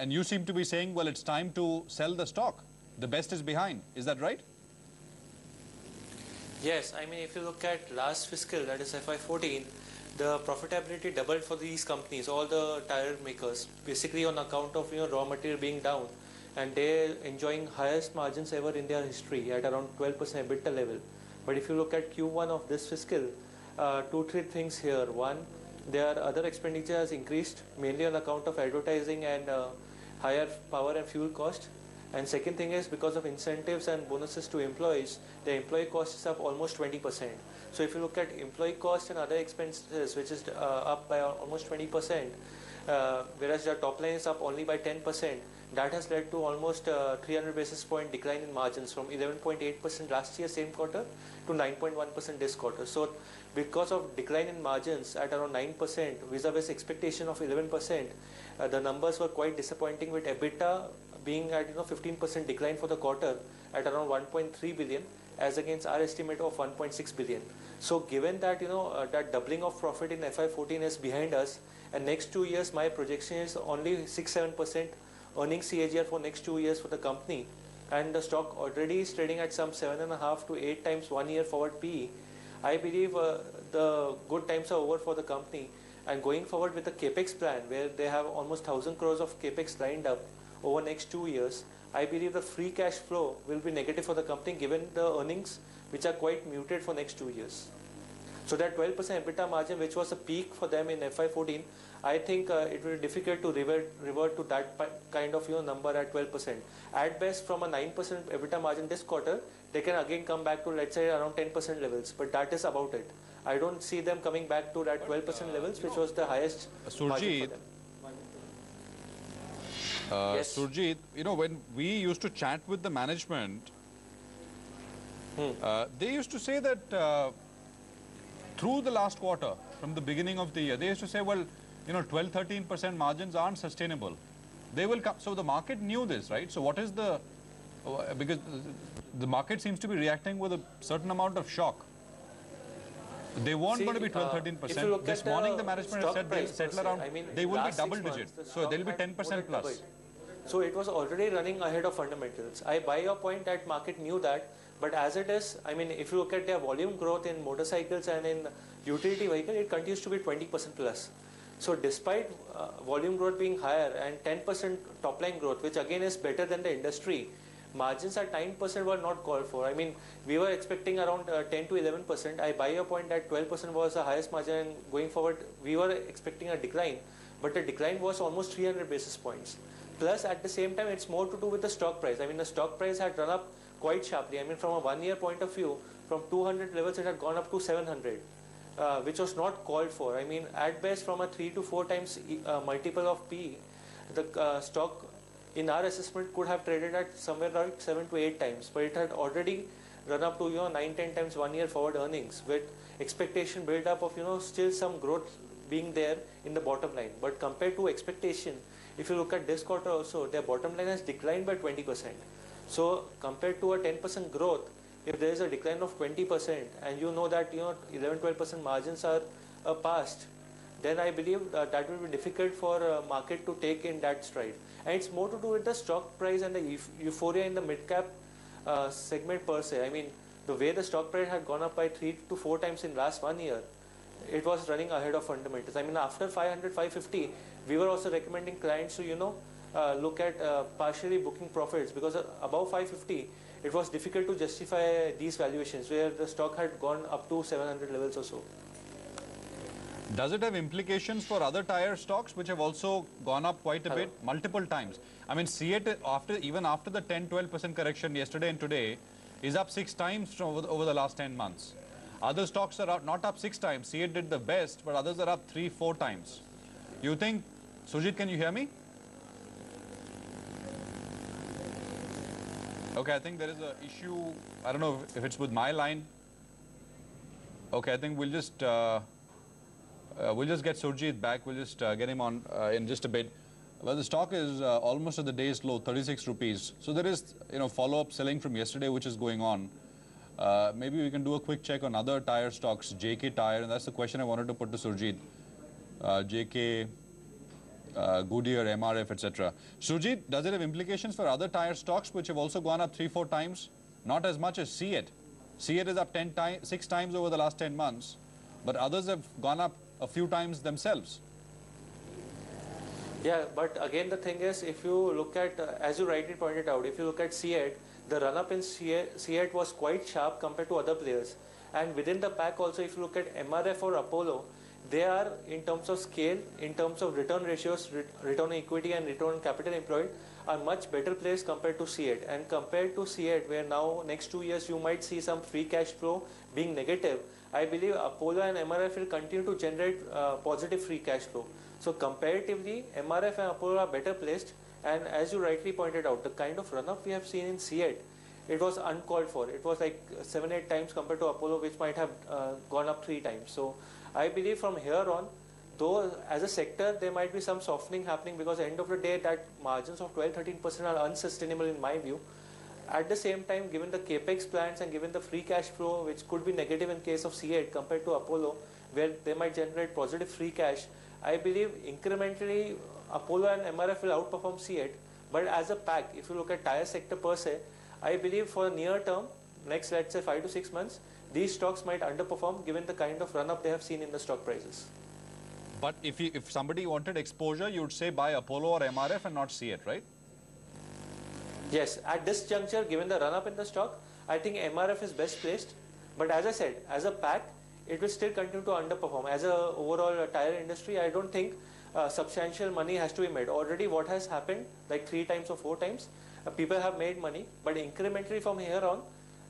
And you seem to be saying, well, it's time to sell the stock. The best is behind. Is that right? Yes, I mean, if you look at last fiscal, that is FY14, the profitability doubled for these companies, all the tire makers, basically on account of raw material being down, and they're enjoying highest margins ever in their history at around 12% EBITDA level. But if you look at Q1 of this fiscal, two, three things here. One, their other expenditure has increased mainly on account of advertising and higher power and fuel cost. And second thing is because of incentives and bonuses to employees, the employee cost is up almost 20%. So if you look at employee cost and other expenses, which is up by almost 20%, whereas the top line is up only by 10%, that has led to almost 300 basis point decline in margins from 11.8% last year, same quarter, to 9.1% this quarter. So because of decline in margins at around 9% vis-a-vis expectation of 11%, the numbers were quite disappointing, with EBITDA being at 15% decline for the quarter at around 1.3 billion as against our estimate of 1.6 billion. So given that that doubling of profit in FY14 is behind us, and next 2 years my projection is only 6-7% earnings CAGR for next 2 years for the company, and the stock already is trading at some 7.5 to 8 times 1 year forward PE, I believe the good times are over for the company. And going forward with the capex plan, where they have almost 1,000 crores of capex lined up over next 2 years, I believe the free cash flow will be negative for the company given the earnings which are quite muted for next 2 years. So that 12% EBITDA margin, which was a peak for them in FY14, I think it will be difficult to revert to that kind of number at 12%. At best, from a 9% EBITDA margin this quarter, they can again come back to, let's say, around 10% levels. But that is about it. I don't see them coming back to that 12% levels, which was the highest margin for them. Yes. Surjit, when we used to chat with the management, they used to say that through the last quarter, from the beginning of the year, they used to say, well, 12-13% margins aren't sustainable. They will come. So the market knew this, right? So what is the, because the market seems to be reacting with a certain amount of shock. They weren't going to be 12-13%. This morning the management has said they'll settle around, they will be double digit. So they'll be 10% plus. So it was already running ahead of fundamentals. I buy your point that market knew that, but as it is, I mean, if you look at their volume growth in motorcycles and in utility vehicle, it continues to be 20% plus. So despite volume growth being higher and 10% top line growth, which again is better than the industry, margins at 9% were not called for. I mean, we were expecting around 10 to 11%. I buy your point that 12% was the highest margin, and going forward, we were expecting a decline, but the decline was almost 300 basis points. Plus, at the same time, it's more to do with the stock price. I mean, the stock price had run up quite sharply. I mean, from a 1 year point of view, from 200 levels, it had gone up to 700, which was not called for. I mean, at best, from a 3 to 4 times multiple of PE, the stock, in our assessment, could have traded at somewhere like 7 to 8 times, but it had already run up to 9-10 times 1 year forward earnings, with expectation build up of still some growth being there in the bottom line. But compared to expectation, if you look at this quarter also, their bottom line has declined by 20%. So compared to a 10% growth, if there is a decline of 20%, and that 11-12% margins are past, then I believe that will be difficult for market to take in that stride. And it's more to do with the stock price and the euphoria in the mid-cap segment per se. I mean, the way the stock price had gone up by 3 to 4 times in last 1 year, it was running ahead of fundamentals. I mean, after 500, 550, we were also recommending clients to, look at partially booking profits, because above 550, it was difficult to justify these valuations, where the stock had gone up to 700 levels or so. Does it have implications for other tire stocks which have also gone up quite a bit, multiple times? I mean, CEAT, even after the 10-12% correction yesterday and today, is up 6 times over the last 10 months. Other stocks are not up 6 times. CEAT did the best, but others are up 3-4 times. You think, Surjit, can you hear me? Okay, I think there is an issue. I don't know if it's with my line. Okay, I think we'll just get Surjit back. We'll just get him on in just a bit. Well, the stock is almost at the day's low, 36 rupees. So there is, follow-up selling from yesterday, which is going on. Maybe we can do a quick check on other tire stocks, JK Tire, and that's the question I wanted to put to Surjit. JK, Goodyear, MRF, etc. Surjit, does it have implications for other tire stocks which have also gone up 3-4 times? Not as much as CEAT. CEAT is up 6 times over the last 10 months, but others have gone up a few times themselves. Yeah, but again the thing is, if you look at, as you rightly pointed out, if you look at CEAT, the run-up in CEAT was quite sharp compared to other players. And within the pack also, if you look at MRF or Apollo, they are, in terms of scale, in terms of return ratios, return on equity and return on capital employed, are much better placed compared to CEAT. And compared to CEAT, where now next 2 years you might see some free cash flow being negative, I believe Apollo and MRF will continue to generate positive free cash flow. So comparatively, MRF and Apollo are better placed. And as you rightly pointed out, the kind of run-up we have seen in CEAT, it was uncalled for. It was like 7-8 times compared to Apollo, which might have gone up 3 times. So I believe from here on, though as a sector there might be some softening happening, because at the end of the day that margins of 12-13% are unsustainable in my view. At the same time, given the capex plans and given the free cash flow, which could be negative in case of CEAT compared to Apollo, where they might generate positive free cash, I believe incrementally Apollo and MRF will outperform CEAT. But as a pack, if you look at tire sector per se, I believe for near term, next let's say 5 to 6 months, these stocks might underperform given the kind of run-up they have seen in the stock prices. But if somebody wanted exposure, you would say buy Apollo or MRF and not CEAT, right? Yes, at this juncture, given the run-up in the stock, I think MRF is best placed. But as I said, as a pack, it will still continue to underperform. As a overall tire industry, I don't think substantial money has to be made. Already what has happened, like 3 times or 4 times, people have made money, but incrementally from here on,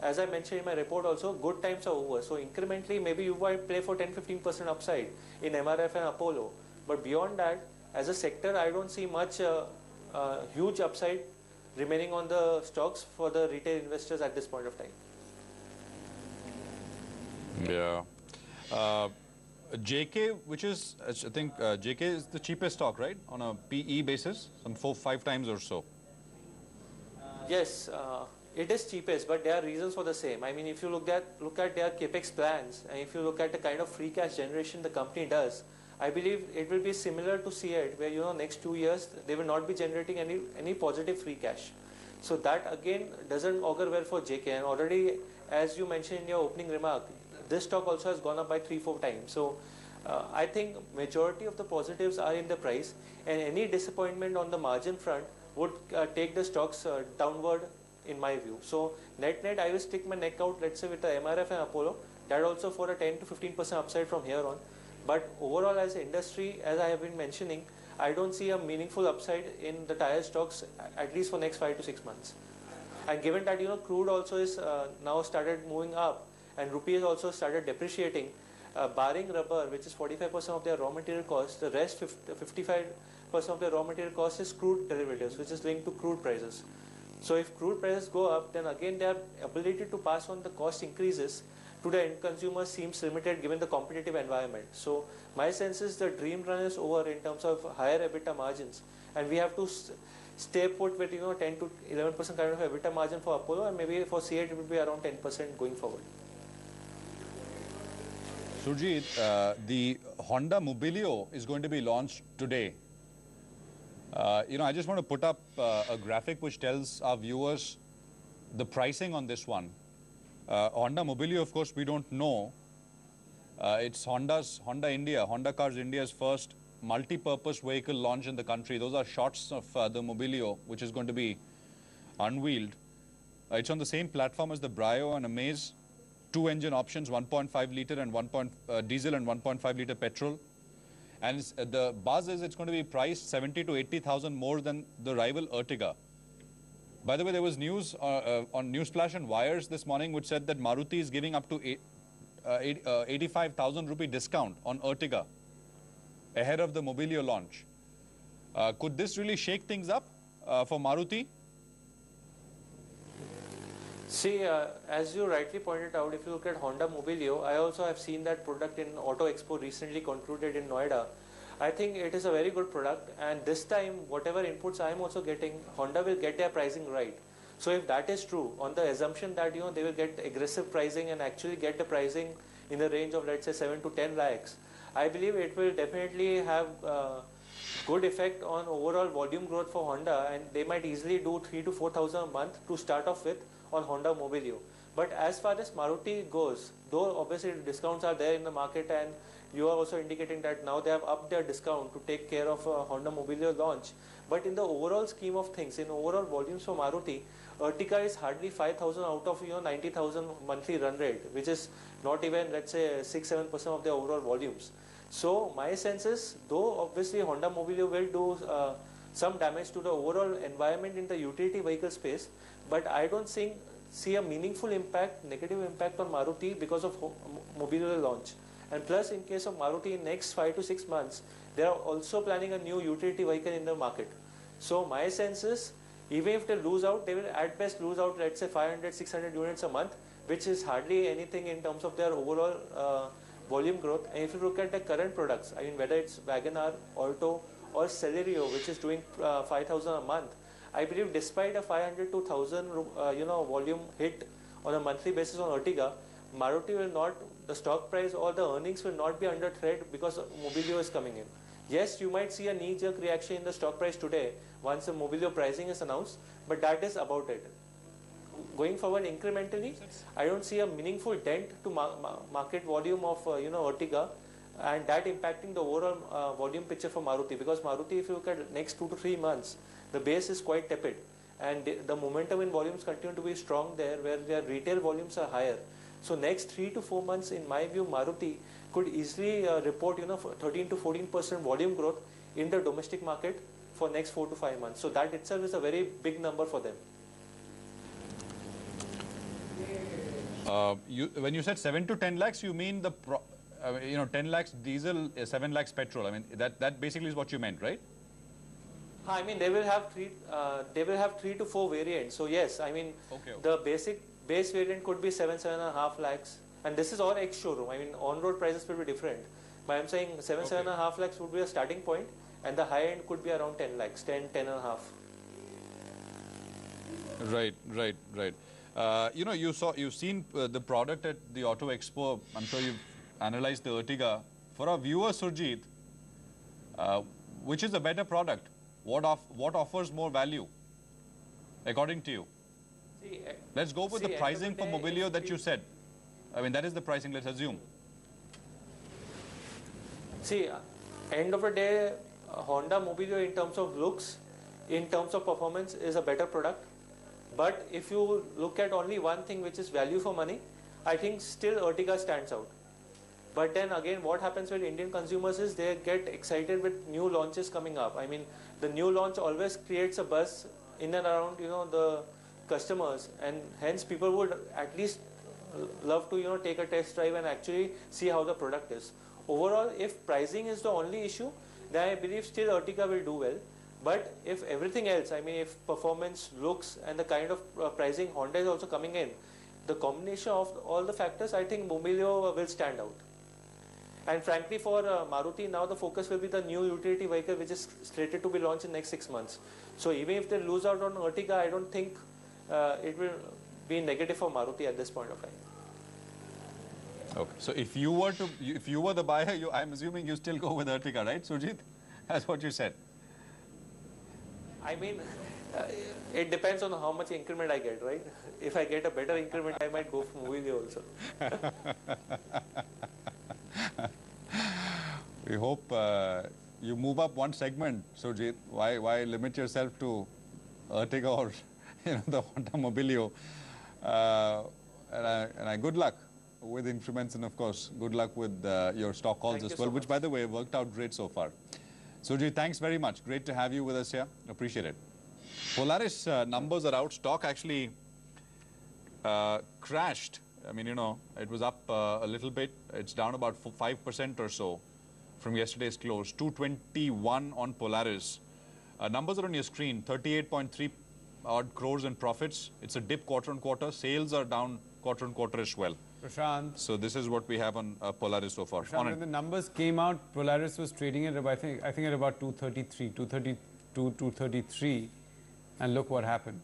as I mentioned in my report also, good times are over. So incrementally, maybe you might play for 10-15% upside in MRF and Apollo. But beyond that, as a sector, I don't see much huge upside remaining on the stocks for the retail investors at this point of time. Yeah. JK, which is, I think JK is the cheapest stock, right? On a PE basis, some 4-5 times or so. Yes, it is cheapest, but there are reasons for the same. I mean, if you look at their capex plans, and if you look at the kind of free cash generation the company does, I believe it will be similar to CEAT, where next 2 years they will not be generating any positive free cash. So that again doesn't augur well for JK. And already, as you mentioned in your opening remark, this stock also has gone up by 3-4 times. So I think majority of the positives are in the price, and any disappointment on the margin front would take the stocks downward in my view. So net, I will stick my neck out, let's say, with the MRF and Apollo. That also for a 10-15% upside from here on. But overall, as an industry, as I have been mentioning, I don't see a meaningful upside in the tire stocks, at least for next 5 to 6 months. And given that crude also is now started moving up, and rupee has also started depreciating, barring rubber, which is 45% of their raw material cost, the rest 55% of their raw material cost is crude derivatives, which is linked to crude prices. So if crude prices go up, then again their ability to pass on the cost increases to the end consumer seems limited given the competitive environment. So my sense is the dream run is over in terms of higher EBITDA margins, and we have to stay put with 10 to 11% kind of EBITDA margin for Apollo, and maybe for CEAT it will be around 10% going forward. Surjit, the Honda Mobilio is going to be launched today. I just want to put up a graphic which tells our viewers the pricing on this one. Honda Mobilio, of course, we don't know. It's Honda India, Honda Cars India's first multi-purpose vehicle launch in the country. Those are shots of the Mobilio, which is going to be unveiled. It's on the same platform as the Brio and Amaze. 2 engine options, 1.5 litre and diesel and 1.5 litre petrol. And the buzz is it's going to be priced 70 to 80,000 more than the rival Ertiga. By the way, there was news on Newsflash and Wires this morning which said that Maruti is giving up to 85,000 rupee discount on Ertiga ahead of the Mobilio launch. Could this really shake things up for Maruti? See, as you rightly pointed out, if you look at Honda Mobilio, I also have seen that product in Auto Expo recently concluded in Noida. I think it is a very good product, and this time, whatever inputs I am also getting, Honda will get their pricing right. So if that is true, on the assumption that they will get aggressive pricing and actually get the pricing in the range of, let's say, 7 to 10 lakhs, I believe it will definitely have good effect on overall volume growth for Honda, and they might easily do 3 to 4,000 a month to start off with on Honda Mobilio. But as far as Maruti goes, though obviously discounts are there in the market, and you are also indicating that now they have upped their discount to take care of Honda Mobilio launch. But in the overall scheme of things, in overall volumes for Maruti, Ertiga is hardly 5,000 out of 90,000 monthly run rate, which is not even, let's say, 6-7% of the overall volumes. So my sense is, though obviously Honda Mobilio will do some damage to the overall environment in the utility vehicle space, but I don't see a meaningful impact, negative impact on Maruti because of Mobilio launch. And plus, in case of Maruti, in next 5 to 6 months, they are also planning a new utility vehicle in the market. So my sense is, even if they lose out, they will at best lose out, let's say 500, 600 units a month, which is hardly anything in terms of their overall volume growth. And if you look at the current products, I mean, whether it's WagonR, Alto, or Celerio, which is doing 5,000 a month, I believe despite a 500 to 1,000 volume hit on a monthly basis on Ertiga, Maruti will not, the stock price or the earnings will not be under threat because Mobilio is coming in. Yes, you might see a knee-jerk reaction in the stock price today once the Mobilio pricing is announced, but that is about it. Going forward incrementally, I don't see a meaningful dent to market volume of Ertiga, and that impacting the overall volume picture for Maruti, because Maruti, if you look at next 2 to 3 months, the base is quite tepid, and the momentum in volumes continue to be strong there, where their retail volumes are higher. So next 3 to 4 months, in my view, Maruti could easily report 13 to 14% volume growth in the domestic market for next 4 to 5 months. So that itself is a very big number for them. When you said 7 to 10 lakhs, you mean the 10 lakhs diesel, 7 lakhs petrol. I mean that basically is what you meant, right? I mean, they will have three to 4 variants. So yes, I mean, okay. The base variant could be 7.5 lakhs, and this is all ex-showroom. I mean, on-road prices will be different. But I'm saying 7.5 lakhs would be a starting point, and the high end could be around 10 lakhs, 10.5. Right. You've seen the product at the Auto Expo. I'm sure you've analyzed the Ertiga. For our viewer, Surjit, which is a better product? What offers more value, according to you? Let's go with the pricing for Mobilio that you said. I mean, that is the pricing, let's assume. See, end of the day, Honda Mobilio in terms of looks, in terms of performance, is a better product. But if you look at only one thing, which is value for money, I think still Ertiga stands out. But then again, what happens with Indian consumers is they get excited with new launches coming up. I mean, the new launch always creates a buzz in and around, the customers, and hence people would at least love to, take a test drive and actually see how the product is. Overall, if pricing is the only issue, then I believe still Ertiga will do well. But if everything else, I mean, if performance, looks, and the kind of pricing Honda is also coming in, the combination of all the factors, I think Mobilio will stand out. And frankly, for Maruti, now the focus will be the new utility vehicle, which is slated to be launched in the next 6 months. So even if they lose out on Ertiga, I don't think it will be negative for Maruti at this point of time. Okay. So if you were the buyer, I'm assuming you still go with Ertiga, right, Surjit? That's what you said. I mean, it depends on how much increment I get, right? If I get a better increment, I might go for Mobilio also. We hope you move up one segment, Surjit. Why limit yourself to Ertiga or the Honda Mobilio? And good luck with increments, and of course, good luck with your stock calls as well, which by the way worked out great so far. Surjit, thanks very much. Great to have you with us here. Appreciate it. Polaris numbers are out. Stock actually crashed. I mean, it was up a little bit. It's down about 5% or so from yesterday's close. 221 on Polaris. Numbers are on your screen. 38.3 odd crores in profits. It's a dip quarter on quarter. Sales are down quarter on quarter as well. Prashant. So this is what we have on Polaris so far. Prashant, when the numbers came out, Polaris was trading at I think at about 233, 232, 233, and look what happened.